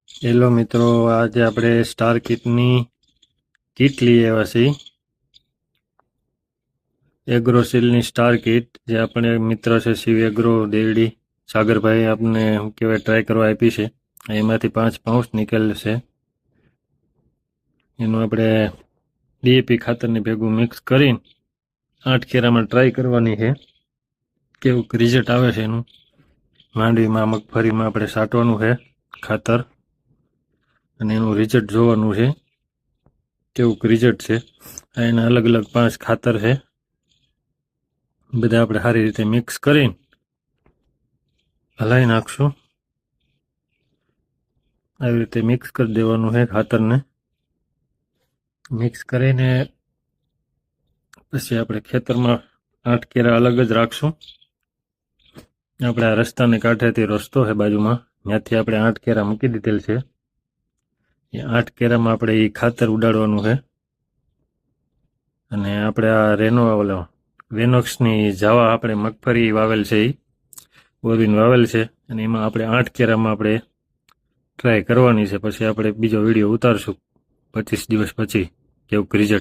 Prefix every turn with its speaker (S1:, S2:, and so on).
S1: Hello મિત્રો, આજે આપણે સ્ટાર કિટની કીટ લઈ આવ્યા છીએ. એગ્રોસીલની સ્ટાર કીટ જે આપણે મિત્ર છે શિવ એગ્રો દેવડી સાગરભાઈ આપને શું કહેવાય ટ્રાય કરવા આપી છે. એમાંથી 5 પાઉચ નીકળેલ છે. એનું આપણે ડીએપી ખાતરની ભેગું મિક્સ કરીને 8 કેરામાં ટ્રાય કરવાની છે. કેવું રિઝલ્ટ આવે છે એનું. માંડવીમાં મગફળીમાં આપણે છાંટવાનું છે ખાતર, અને એનું રિઝલ્ટ જોવાનું છે કેવું રિઝલ્ટ છે. એના અલગ અલગ 5 ખાતર છે. બધા આપણે સારી રીતે મિક્સ કરીને હલાવી નાખશું. આવી રીતે મિક્સ કરી દેવાનું છે ખાતરને. મિક્સ કરીને પછી આપણે ખેતરમાં 8 કેરા અલગ જ રાખશું. આપણે આ રસ્તાને કાંઠેથી રસ્તો છે બાજુમાં, ત્યાંથી આપણે 8 કેરા મૂકી દીધેલ છે. એ 8 કેરામાં આપણે એ ખાતર ઉડાડવાનું છે. અને આપણે આ વેનોક્સની જાવા આપણે મગફળી વાવેલ છે, એ બોરવીન વાવેલ છે, અને એમાં આપણે 8 કેરામાં આપણે ટ્રાય કરવાની છે. પછી આપણે બીજો વિડીયો ઉતારશું 25 દિવસ પછી કેવું રિઝલ્ટ